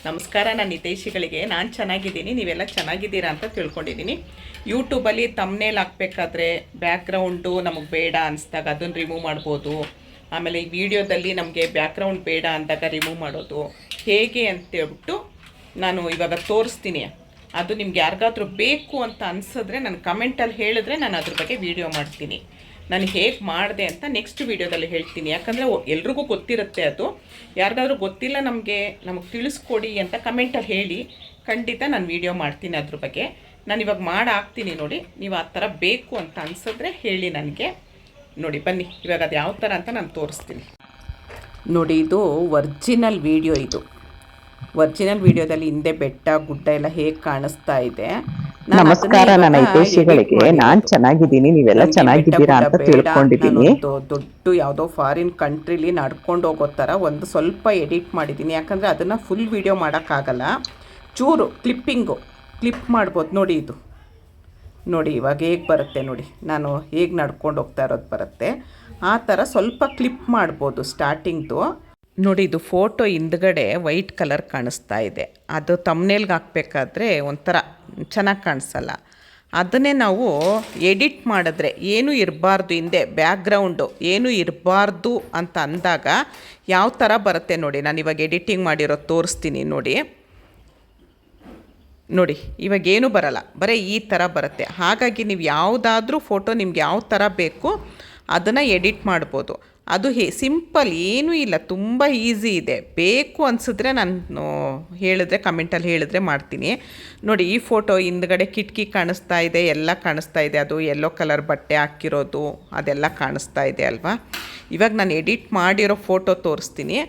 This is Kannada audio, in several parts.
ನಮಸ್ಕಾರ. ನಾನು ಹಿತೈಷಿಗಳಿಗೆ ನಾನು ಚೆನ್ನಾಗಿದ್ದೀನಿ, ನೀವೆಲ್ಲ ಚೆನ್ನಾಗಿದ್ದೀರಾ ಅಂತ ತಿಳ್ಕೊಂಡಿದ್ದೀನಿ. ಯೂಟ್ಯೂಬಲ್ಲಿ ತಮ್ನೇಲ್ ಹಾಕಬೇಕಾದ್ರೆ ಬ್ಯಾಕ್ಗ್ರೌಂಡು ನಮಗೆ ಬೇಡ ಅನಿಸ್ದಾಗ ಅದನ್ನು ರಿಮೂವ್ ಮಾಡ್ಬೋದು. ಆಮೇಲೆ ಈ ವಿಡಿಯೋದಲ್ಲಿ ನಮಗೆ ಬ್ಯಾಕ್ಗ್ರೌಂಡ್ ಬೇಡ ಅಂದಾಗ ರಿಮೂವ್ ಮಾಡೋದು ಹೇಗೆ ಅಂತೇಳ್ಬಿಟ್ಟು ನಾನು ಇವಾಗ ತೋರಿಸ್ತೀನಿ. ಅದು ನಿಮ್ಗೆ ಯಾರಿಗಾದ್ರೂ ಬೇಕು ಅಂತ ಅನಿಸಿದ್ರೆ ನಾನು ಕಮೆಂಟಲ್ಲಿ ಹೇಳಿದ್ರೆ ನಾನು ಅದ್ರ ಬಗ್ಗೆ ವಿಡಿಯೋ ಮಾಡ್ತೀನಿ. ನಾನು ಹೇಗೆ ಮಾಡಿದೆ ಅಂತ ನೆಕ್ಸ್ಟ್ ವೀಡಿಯೋದಲ್ಲಿ ಹೇಳ್ತೀನಿ. ಯಾಕಂದರೆ ಎಲ್ರಿಗೂ ಗೊತ್ತಿರುತ್ತೆ. ಅದು ಯಾರಿಗಾದ್ರೂ ಗೊತ್ತಿಲ್ಲ ನಮಗೆ ತಿಳಿಸ್ಕೊಡಿ ಅಂತ ಕಮೆಂಟಲ್ಲಿ ಹೇಳಿ, ಖಂಡಿತ ನಾನು ವೀಡಿಯೋ ಮಾಡ್ತೀನಿ ಅದ್ರ ಬಗ್ಗೆ. ನಾನು ಇವಾಗ ಹಾಕ್ತೀನಿ ನೋಡಿ. ನೀವು ಆ ಥರ ಬೇಕು ಅಂತ ಅನಿಸಿದ್ರೆ ಹೇಳಿ ನನಗೆ. ನೋಡಿ ಬನ್ನಿ, ಇವಾಗ ಅದು ಯಾವ ಥರ ಅಂತ ನಾನು ತೋರಿಸ್ತೀನಿ ನೋಡಿ. ಇದು ಒರ್ಜಿನಲ್ ವೀಡಿಯೋ. ಇದು ಒರಿಜಿನಲ್ ವಿಡಿಯೋದಲ್ಲಿ ಹಿಂದೆ ಬೆಟ್ಟ ಗುಡ್ಡ ಎಲ್ಲ ಹೇಗೆ ಕಾಣಿಸ್ತಾ ಇದೆ. ನಮಸ್ಕಾರ. ನನ್ನ ಹಿತೈಷಿಗಳಿಗೆ ನಾನು ಚೆನ್ನಾಗಿದ್ದೀನಿ, ನೀವೆಲ್ಲ ಚೆನ್ನಾಗಿದ್ದೀರಾ ಅಂತ ತಿಳ್ಕೊಂಡಿದ್ದೀನಿ. ದೊಡ್ಡ ಯಾವುದೋ ಫಾರಿನ್ ಕಂಟ್ರಿಲಿ ನಡ್ಕೊಂಡು ಹೋಗೋ ಥರ ಒಂದು ಸ್ವಲ್ಪ ಎಡಿಟ್ ಮಾಡಿದ್ದೀನಿ. ಯಾಕಂದರೆ ಅದನ್ನು ಫುಲ್ ವಿಡಿಯೋ ಮಾಡೋಕ್ಕಾಗಲ್ಲ. ಚೂರು ಕ್ಲಿಪ್ ಮಾಡ್ಬೋದು ನೋಡಿ. ಇದು ನೋಡಿ ಇವಾಗ ಹೇಗೆ ಬರುತ್ತೆ ನೋಡಿ, ನಾನು ಹೇಗೆ ನಡ್ಕೊಂಡು ಹೋಗ್ತಾ ಇರೋದು ಬರುತ್ತೆ ಆ ಥರ ಸ್ವಲ್ಪ ಕ್ಲಿಪ್ ಮಾಡ್ಬೋದು ಸ್ಟಾರ್ಟಿಂಗ್ದು ನೋಡಿ. ಇದು ಫೋಟೋ ಹಿಂದ್ಗಡೆ ವೈಟ್ ಕಲರ್ ಕಾಣಿಸ್ತಾ ಇದೆ. ಅದು ತಮ್ನೇಲ್ಗೆ ಹಾಕಬೇಕಾದ್ರೆ ಒಂಥರ ಚೆನ್ನಾಗಿ ಕಾಣಿಸಲ್ಲ. ಅದನ್ನೇ ನಾವು ಎಡಿಟ್ ಮಾಡಿದ್ರೆ ಏನೂ ಇರಬಾರ್ದು, ಹಿಂದೆ ಬ್ಯಾಕ್ಗ್ರೌಂಡು ಏನೂ ಇರಬಾರ್ದು ಅಂತ ಅಂದಾಗ ಯಾವ ಥರ ಬರುತ್ತೆ ನೋಡಿ. ನಾನು ಇವಾಗ ಎಡಿಟಿಂಗ್ ಮಾಡಿರೋದು ತೋರಿಸ್ತೀನಿ ನೋಡಿ. ನೋಡಿ ಇವಾಗ ಏನೂ ಬರಲ್ಲ, ಬರೀ ಈ ಥರ ಬರುತ್ತೆ. ಹಾಗಾಗಿ ನೀವು ಯಾವುದಾದ್ರೂ ಫೋಟೋ ನಿಮ್ಗೆ ಯಾವ ಥರ ಬೇಕು ಅದನ್ನು ಎಡಿಟ್ ಮಾಡ್ಬೋದು. ಅದು ಸಿಂಪಲ್, ಏನೂ ಇಲ್ಲ, ತುಂಬ ಈಸಿ ಇದೆ. ಬೇಕು ಅನಿಸಿದ್ರೆ ನಾನು ಹೇಳಿದ್ರೆ ಕಮೆಂಟಲ್ಲಿ ಹೇಳಿದ್ರೆ ಮಾಡ್ತೀನಿ ನೋಡಿ. ಈ ಫೋಟೋ ಹಿಂದ್ಗಡೆ ಕಿಟಕಿ ಕಾಣಿಸ್ತಾ ಇದೆ, ಎಲ್ಲ ಕಾಣಿಸ್ತಾ ಇದೆ. ಅದು ಯೆಲ್ಲೋ ಕಲರ್ ಬಟ್ಟೆ ಹಾಕಿರೋದು ಅದೆಲ್ಲ ಕಾಣಿಸ್ತಾ ಇದೆ ಅಲ್ವಾ. ಇವಾಗ ನಾನು ಎಡಿಟ್ ಮಾಡಿರೋ ಫೋಟೋ ತೋರಿಸ್ತೀನಿ,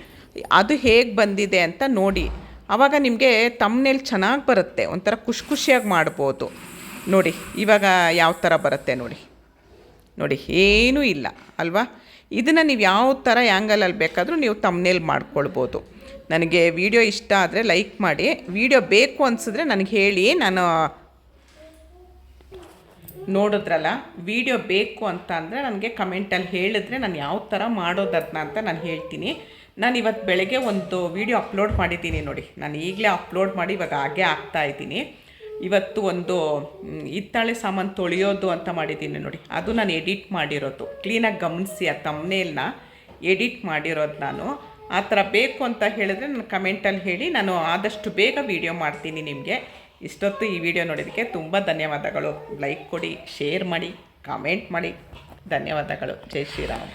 ಅದು ಹೇಗೆ ಬಂದಿದೆ ಅಂತ ನೋಡಿ. ಆವಾಗ ನಿಮಗೆ ತಮ್ನೇಲ್ ಚೆನ್ನಾಗಿ ಬರುತ್ತೆ, ಒಂಥರ ಖುಷಿಯಾಗಿ ಮಾಡ್ಬೋದು ನೋಡಿ. ಇವಾಗ ಯಾವ ಥರ ಬರುತ್ತೆ ನೋಡಿ, ಏನೂ ಇಲ್ಲ ಅಲ್ವಾ. ಇದನ್ನು ನೀವು ಯಾವ ಥರ ಆ್ಯಂಗಲಲ್ಲಿ ಬೇಕಾದರೂ ನೀವು ತಮ್ನೇಲ್ ಮಾಡ್ಕೊಳ್ಬೋದು. ನನಗೆ ವಿಡಿಯೋ ಇಷ್ಟ ಆದರೆ ಲೈಕ್ ಮಾಡಿ, ವಿಡಿಯೋ ಬೇಕು ಅನಿಸಿದ್ರೆ ನನಗೆ ಹೇಳಿ. ನಾನು ನೋಡಿದ್ರಲ್ಲ, ವಿಡಿಯೋ ಬೇಕು ಅಂತ ಅಂದರೆ ನನಗೆ ಕಮೆಂಟಲ್ಲಿ ಹೇಳಿದ್ರೆ ನಾನು ಯಾವ ಥರ ಮಾಡೋದನ್ನ ಅಂತ ನಾನು ಹೇಳ್ತೀನಿ. ನಾನು ಇವತ್ತು ಬೆಳಗ್ಗೆ ಒಂದು ವಿಡಿಯೋ ಅಪ್ಲೋಡ್ ಮಾಡಿದ್ದೀನಿ ನೋಡಿ. ನಾನು ಈಗಲೇ ಅಪ್ಲೋಡ್ ಮಾಡಿ ಇವಾಗ ಹಾಗೆ ಹಾಕ್ತಾಯಿದ್ದೀನಿ. ಇವತ್ತು ಒಂದು ಹಿತ್ತಾಳೆ ಸಾಮಾನು ತೊಳೆಯೋದು ಅಂತ ಮಾಡಿದ್ದೀನಿ ನೋಡಿ. ಅದು ನಾನು ಎಡಿಟ್ ಮಾಡಿರೋದು, ಕ್ಲೀನಾಗಿ ಗಮನಿಸಿ. ಆ ತಮ್ನೇಲ್ನ ಎಡಿಟ್ ಮಾಡಿರೋದು ನಾನು. ಆ ಥರ ಬೇಕು ಅಂತ ಹೇಳಿದ್ರೆ ನಾನು ಕಮೆಂಟಲ್ಲಿ ಹೇಳಿ, ನಾನು ಆದಷ್ಟು ಬೇಗ ವೀಡಿಯೋ ಮಾಡ್ತೀನಿ ನಿಮಗೆ. ಇಷ್ಟೊತ್ತು ಈ ವಿಡಿಯೋ ನೋಡೋದಕ್ಕೆ ತುಂಬ ಧನ್ಯವಾದಗಳು. ಲೈಕ್ ಕೊಡಿ, ಶೇರ್ ಮಾಡಿ, ಕಾಮೆಂಟ್ ಮಾಡಿ. ಧನ್ಯವಾದಗಳು. ಜೈ ಶ್ರೀರಾಮ್.